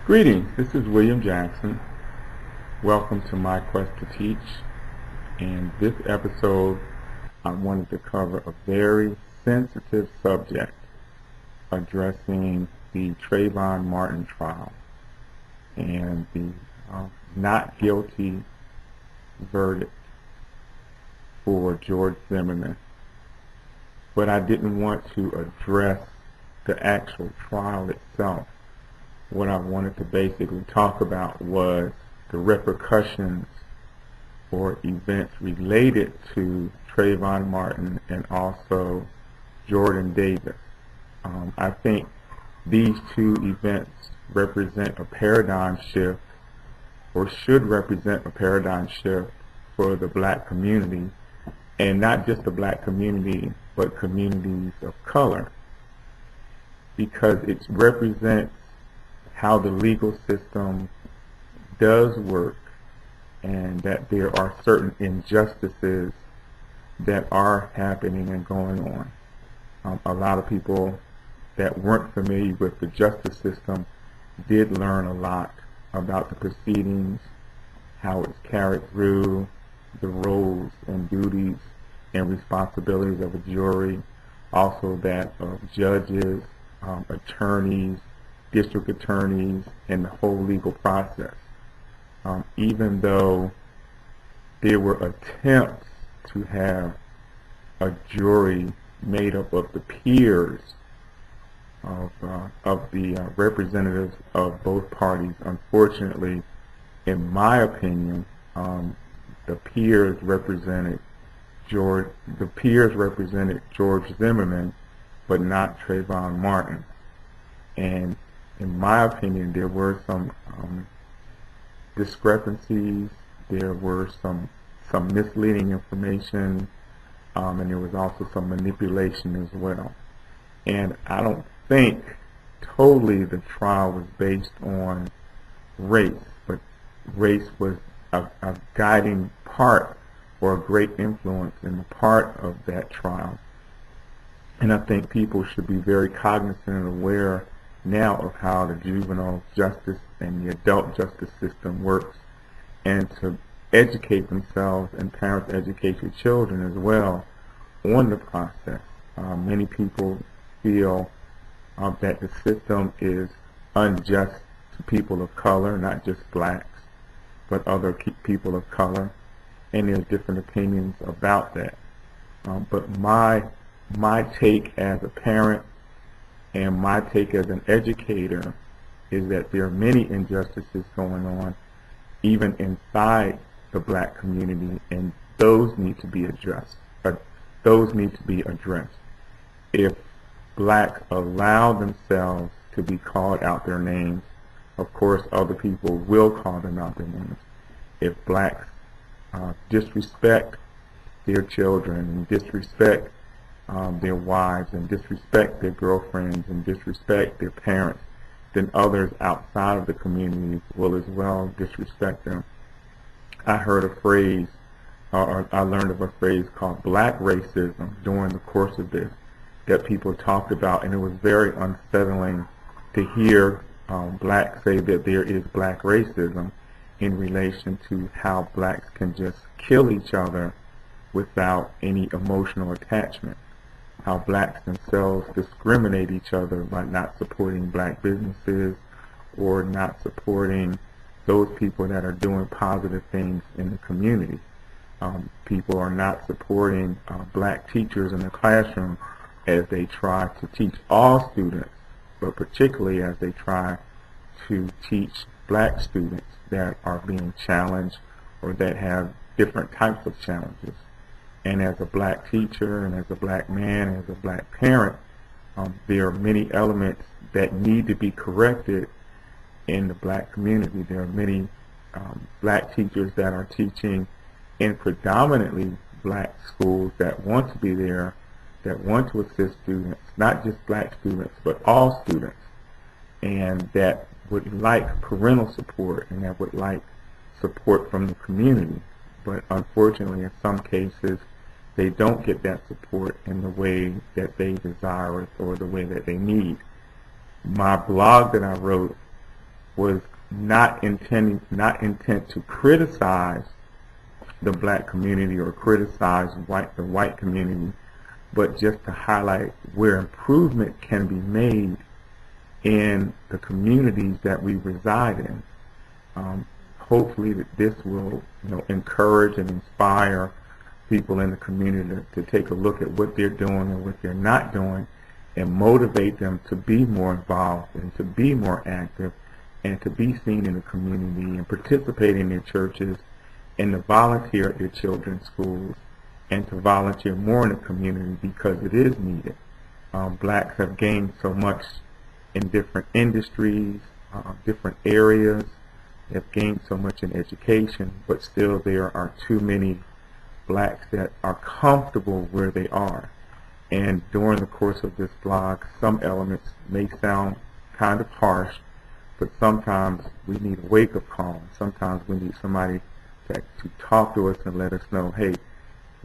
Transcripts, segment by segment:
Greetings, this is William Jackson. Welcome to My Quest to Teach. In this episode, I wanted to cover a very sensitive subject addressing the Trayvon Martin trial and the not guilty verdict for George Zimmerman. But I didn't want to address the actual trial itself. What I wanted to basically talk about was the repercussions or events related to Trayvon Martin and also Jordan Davis. I think these two events represent a paradigm shift, or should represent a paradigm shift for the black community, and not just the black community, but communities of color, because it represents how the legal system does work, and that there are certain injustices that are happening and going on. A lot of people that weren't familiar with the justice system did learn a lot about the proceedings, how it's carried through, the roles and duties and responsibilities of a jury, also that of judges, attorneys, district attorneys, and the whole legal process. Even though there were attempts to have a jury made up of the peers of the representatives of both parties, unfortunately, in my opinion, the peers represented George Zimmerman, but not Trayvon Martin. And in my opinion, there were some discrepancies, there were some misleading information, and there was also some manipulation as well. And I don't think totally the trial was based on race, but race was a guiding part or a great influence in the part of that trial. And I think people should be very cognizant and aware now of how the juvenile justice and the adult justice system works, and to educate themselves, and parents educate your children as well on the process. Many people feel that the system is unjust to people of color, not just blacks, but other people of color, and there's different opinions about that. But my take as a parent and my take as an educator is that there are many injustices going on, even inside the black community, and those need to be addressed. If blacks allow themselves to be called out their names, of course other people will call them out their names. If blacks disrespect their children and disrespect their wives and disrespect their girlfriends and disrespect their parents, then others outside of the community will as well disrespect them. I heard a phrase, or I learned of a phrase called black racism during the course of this that people talked about, and it was very unsettling to hear blacks say that there is black racism in relation to how blacks can just kill each other without any emotional attachment. How blacks themselves discriminate each other by not supporting black businesses or not supporting those people that are doing positive things in the community. People are not supporting black teachers in the classroom as they try to teach all students, but particularly as they try to teach black students that are being challenged or that have different types of challenges. And as a black teacher, and as a black man, and as a black parent, there are many elements that need to be corrected in the black community. There are many black teachers that are teaching in predominantly black schools that want to be there, that want to assist students, not just black students, but all students, and that would like parental support and that would like support from the community. But unfortunately, in some cases, they don't get that support in the way that they desire or the way that they need. My blog that I wrote was not intent to criticize the black community or criticize the white community, but just to highlight where improvement can be made in the communities that we reside in. Hopefully that this will, encourage and inspire people in the community to take a look at what they're doing and what they're not doing, and motivate them to be more involved and to be more active and to be seen in the community and participate in their churches and to volunteer at their children's schools and to volunteer more in the community because it is needed. Blacks have gained so much in different industries, different areas. They have gained so much in education, but still there are too many blacks that are comfortable where they are. And during the course of this blog, some elements may sound kind of harsh, but sometimes we need a wake-up call. Sometimes we need somebody to talk to us and let us know, hey,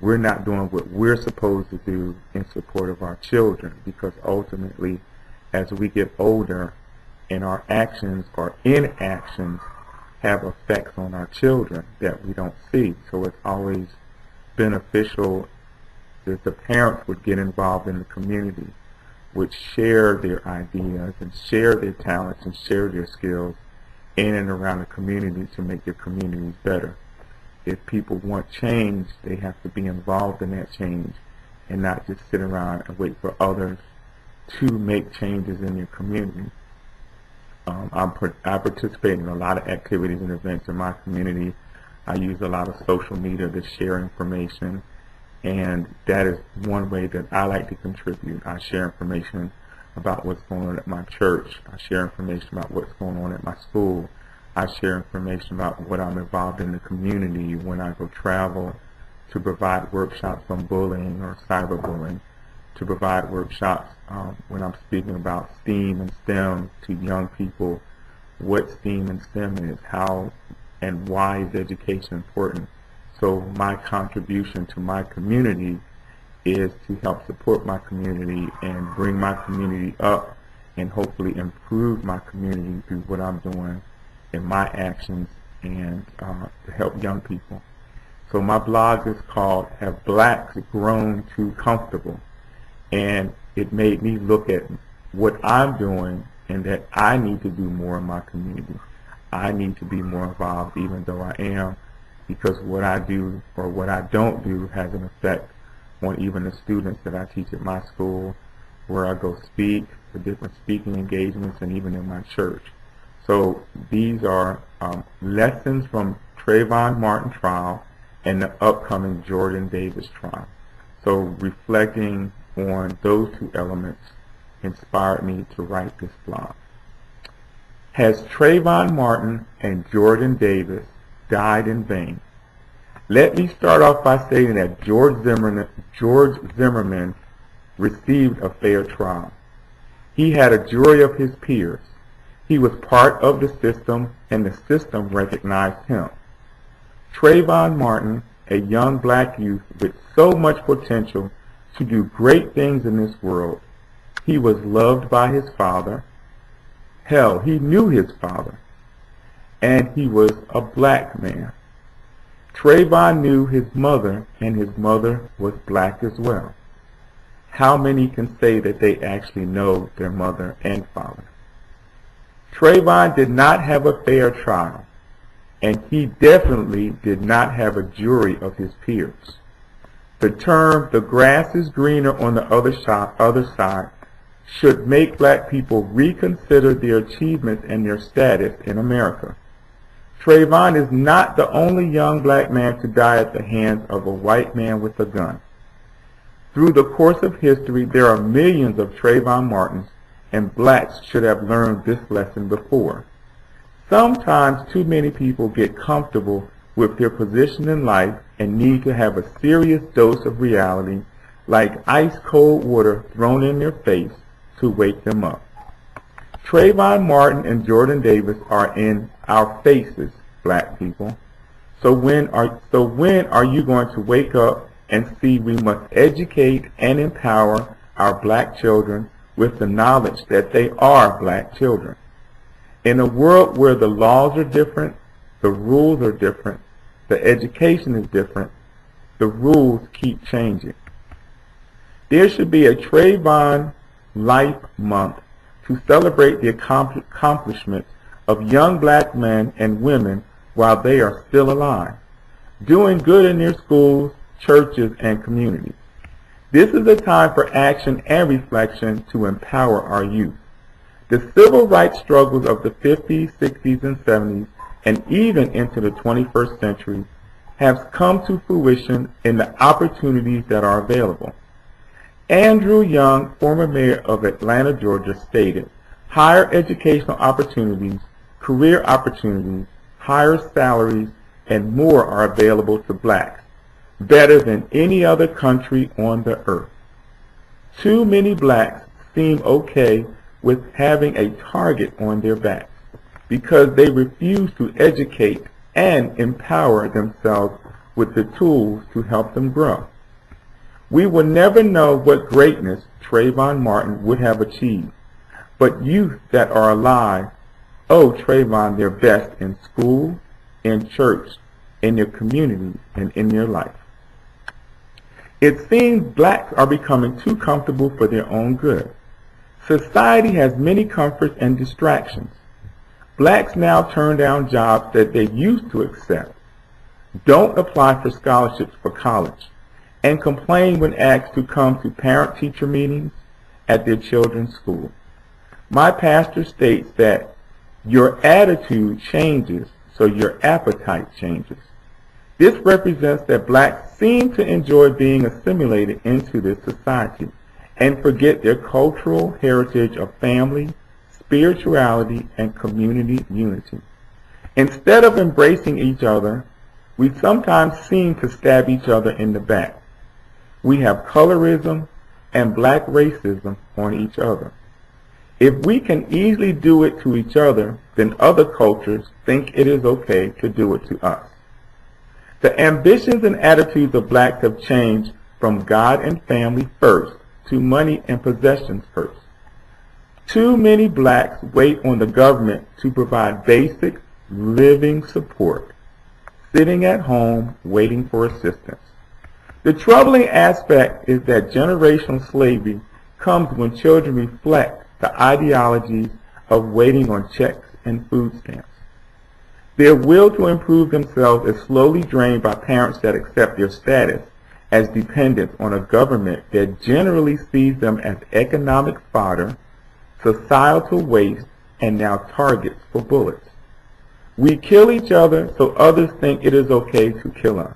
we're not doing what we're supposed to do in support of our children, because ultimately, as we get older and our actions or inactions have effects on our children that we don't see. So it's always beneficial that the parents would get involved in the community, would share their ideas and share their talents and share their skills in and around the community to make their communities better. If people want change, they have to be involved in that change and not just sit around and wait for others to make changes in your community. I participate in a lot of activities and events in my community. I use a lot of social media to share information, and that is one way that I like to contribute. I share information about what's going on at my church. I share information about what's going on at my school. I share information about what I'm involved in the community when I go travel to provide workshops on bullying or cyberbullying, to provide workshops when I'm speaking about STEAM and STEM to young people, what STEAM and STEM is, how and why is education important. So my contribution to my community is to help support my community and bring my community up and hopefully improve my community through what I'm doing in my actions and to help young people. So my blog is called Have Blacks Grown Too Comfortable? And it made me look at what I'm doing and that I need to do more in my community. I need to be more involved, even though I am, because what I do or what I don't do has an effect on even the students that I teach at my school, where I go speak, for different speaking engagements, and even in my church. So these are lessons from Trayvon Martin trial and the upcoming Jordan Davis trial. So reflecting on those two elements inspired me to write this blog. Has Trayvon Martin and Jordan Davis died in vain? Let me start off by stating that George Zimmerman received a fair trial. He had a jury of his peers. He was part of the system, and the system recognized him. Trayvon Martin, a young black youth with so much potential to do great things in this world. He was loved by his father. Hell, he knew his father. And he was a black man. Trayvon knew his mother, and his mother was black as well. How many can say that they actually know their mother and father? Trayvon did not have a fair trial, and he definitely did not have a jury of his peers. The term, the grass is greener on the other side, should make black people reconsider their achievements and their status in America. Trayvon is not the only young black man to die at the hands of a white man with a gun. Through the course of history, there are millions of Trayvon Martins, and blacks should have learned this lesson before. Sometimes too many people get comfortable with their position in life and need to have a serious dose of reality, like ice-cold water thrown in their face, to wake them up. Trayvon Martin and Jordan Davis are in our faces, black people. So when are you going to wake up and see we must educate and empower our black children with the knowledge that they are black children? In a world where the laws are different, the rules are different, the education is different, the rules keep changing. There should be a Trayvon Life Month to celebrate the accomplishments of young black men and women while they are still alive, doing good in their schools, churches, and communities. This is a time for action and reflection to empower our youth. The civil rights struggles of the 50s, 60s, and 70s, and even into the 21st century, have come to fruition in the opportunities that are available. Andrew Young, former mayor of Atlanta, Georgia, stated, "Higher educational opportunities, career opportunities, higher salaries, and more are available to blacks, better than any other country on the earth." Too many blacks seem okay with having a target on their backs because they refuse to educate and empower themselves with the tools to help them grow. We will never know what greatness Trayvon Martin would have achieved, but youth that are alive owe Trayvon their best in school, in church, in their community, and in their life. It seems blacks are becoming too comfortable for their own good. Society has many comforts and distractions. Blacks now turn down jobs that they used to accept, don't apply for scholarships for college, and complain when asked to come to parent-teacher meetings at their children's school. My pastor states that your attitude changes, so your appetite changes. This represents that blacks seem to enjoy being assimilated into this society and forget their cultural heritage of family, spirituality, and community unity. Instead of embracing each other, we sometimes seem to stab each other in the back. We have colorism and black racism on each other. If we can easily do it to each other, then other cultures think it is okay to do it to us. The ambitions and attitudes of blacks have changed from God and family first to money and possessions first. Too many blacks wait on the government to provide basic living support, sitting at home waiting for assistance. The troubling aspect is that generational slavery comes when children reflect the ideologies of waiting on checks and food stamps. Their will to improve themselves is slowly drained by parents that accept their status as dependents on a government that generally sees them as economic fodder, societal waste, and now targets for bullets. We kill each other so others think it is okay to kill us.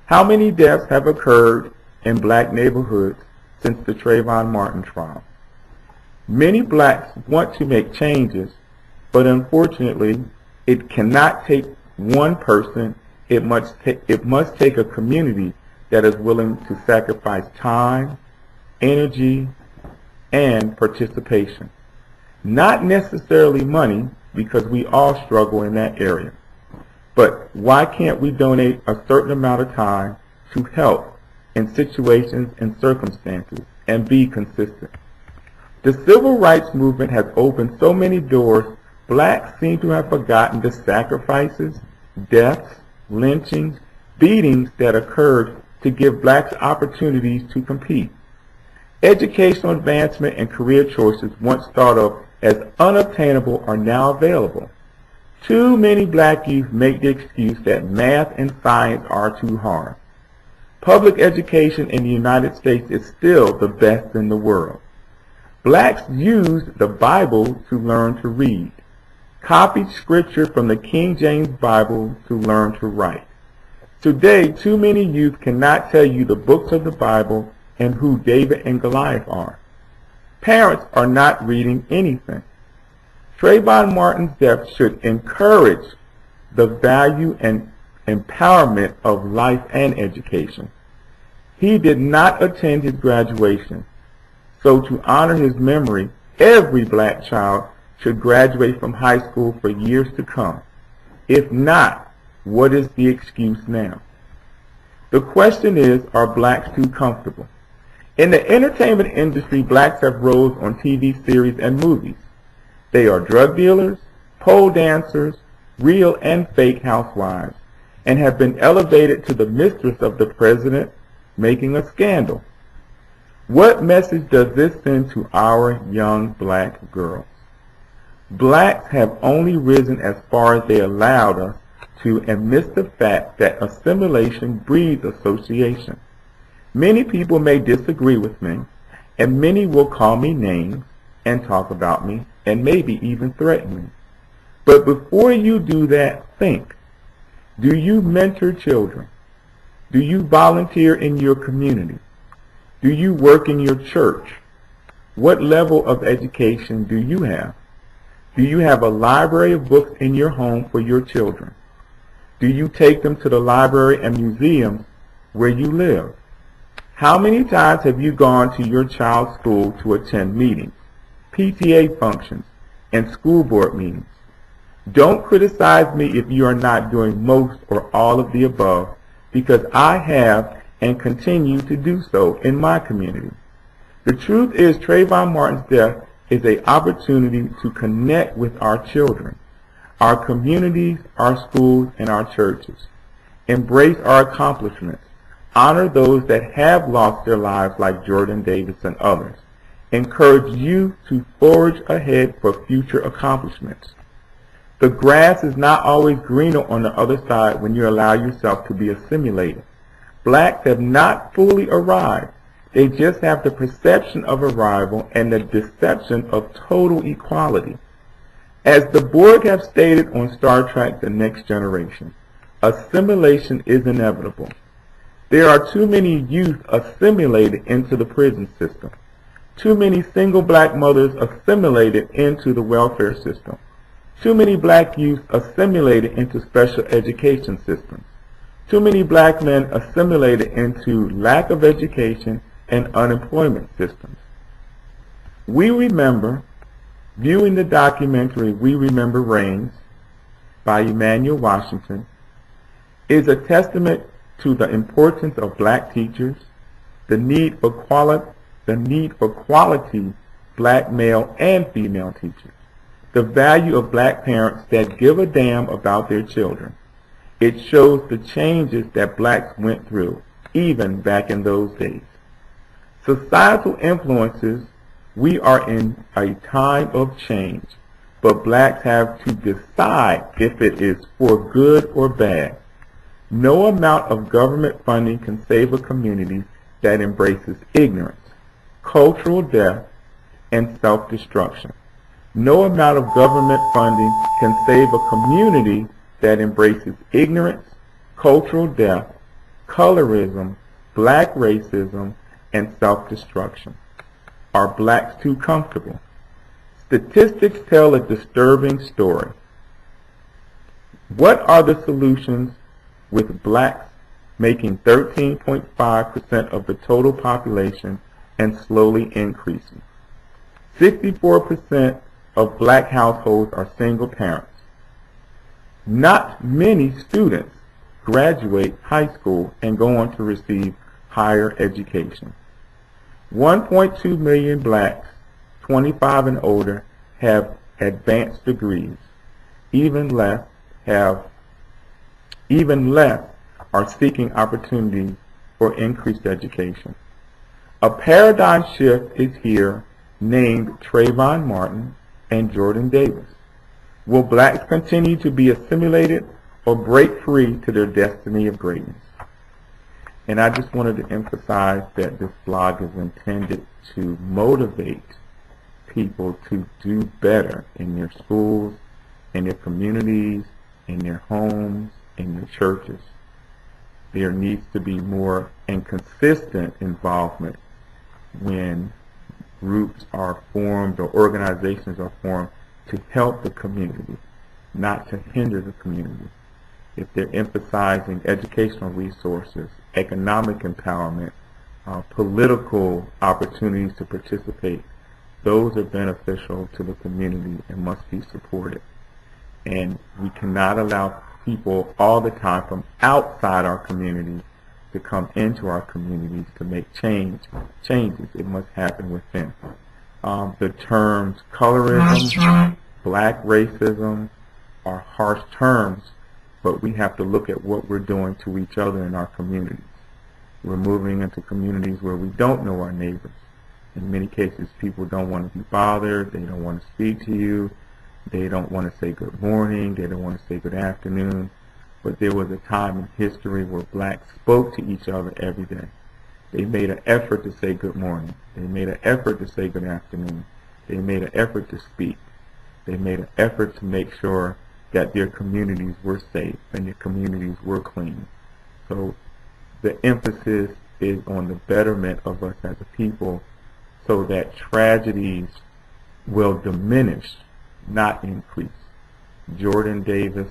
How many deaths have occurred in black neighborhoods since the Trayvon Martin trial? Many blacks want to make changes, but unfortunately, it cannot take one person. It must take a community that is willing to sacrifice time, energy, and participation. Not necessarily money, because we all struggle in that area. But why can't we donate a certain amount of time to help in situations and circumstances and be consistent? The civil rights movement has opened so many doors, blacks seem to have forgotten the sacrifices, deaths, lynchings, beatings that occurred to give blacks opportunities to compete. Educational advancement and career choices once thought of as unobtainable are now available. Too many black youth make the excuse that math and science are too hard. Public education in the United States is still the best in the world. Blacks used the Bible to learn to read, copied scripture from the King James Bible to learn to write. Today, too many youth cannot tell you the books of the Bible and who David and Goliath are. Parents are not reading anything. Trayvon Martin's death should encourage the value and empowerment of life and education. He did not attend his graduation, so to honor his memory, every black child should graduate from high school for years to come. If not, what is the excuse now? The question is, are blacks too comfortable? In the entertainment industry, blacks have roles on TV series and movies. They are drug dealers, pole dancers, real and fake housewives, and have been elevated to the mistress of the president, making a scandal. What message does this send to our young black girls? Blacks have only risen as far as they allowed us to amidst the fact that assimilation breeds association. Many people may disagree with me, and many will call me names and talk about me and maybe even threaten me. But before you do that, think. Do you mentor children? Do you volunteer in your community? Do you work in your church? What level of education do you have? Do you have a library of books in your home for your children? Do you take them to the library and museums where you live? How many times have you gone to your child's school to attend meetings, PTA functions, and school board meetings? Don't criticize me if you are not doing most or all of the above, because I have and continue to do so in my community. The truth is, Trayvon Martin's death is an opportunity to connect with our children, our communities, our schools, and our churches. Embrace our accomplishments. Honor those that have lost their lives like Jordan Davis and others. Encourage you to forge ahead for future accomplishments. The grass is not always greener on the other side when you allow yourself to be assimilated. Blacks have not fully arrived. They just have the perception of arrival and the deception of total equality. As the Borg have stated on Star Trek The Next Generation, assimilation is inevitable. There are too many youth assimilated into the prison system. Too many single black mothers assimilated into the welfare system. Too many black youth assimilated into special education systems. Too many black men assimilated into lack of education and unemployment systems. We remember, viewing the documentary We Remember Reigns by Emmanuel Washington, is a testament to the importance of black teachers, the need for quality black male and female teachers, the value of black parents that give a damn about their children. It shows the changes that blacks went through, even back in those days. Societal influences, we are in a time of change, but blacks have to decide if it is for good or bad. No amount of government funding can save a community that embraces ignorance, cultural death, and self-destruction. No amount of government funding can save a community that embraces ignorance, cultural death, colorism, black racism, and self-destruction. Are blacks too comfortable? Statistics tell a disturbing story. What are the solutions with blacks making 13.5% of the total population and slowly increasing? 64% of black households are single parents. Not many students graduate high school and go on to receive higher education. 1.2 million blacks, 25 and older, have advanced degrees. Even less are seeking opportunities for increased education. A paradigm shift is here, named Trayvon Martin and Jordan Davis. Will blacks continue to be assimilated or break free to their destiny of greatness? And I just wanted to emphasize that this blog is intended to motivate people to do better in their schools, in their communities, in their homes, in their churches. There needs to be more and consistent involvement when groups are formed or organizations are formed to help the community, not to hinder the community. If they're emphasizing educational resources, economic empowerment, political opportunities to participate, those are beneficial to the community and must be supported. And we cannot allow people all the time from outside our community to come into our communities to make changes. It must happen within. The terms colorism, black racism are harsh terms, but we have to look at what we're doing to each other in our communities. We're moving into communities where we don't know our neighbors. In many cases, people don't want to be bothered. They don't want to speak to you. They don't want to say good morning. They don't want to say good afternoon. But there was a time in history where blacks spoke to each other every day. They made an effort to say good morning. They made an effort to say good afternoon. They made an effort to speak. They made an effort to make sure that their communities were safe and their communities were clean. So the emphasis is on the betterment of us as a people so that tragedies will diminish, not increase. Jordan Davis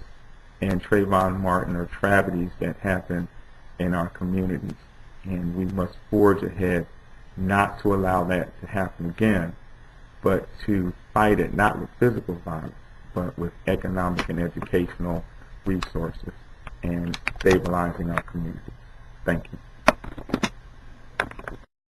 and Trayvon Martin are tragedies that happen in our communities, and we must forge ahead not to allow that to happen again, but to fight it not with physical violence, but with economic and educational resources and stabilizing our communities. Thank you.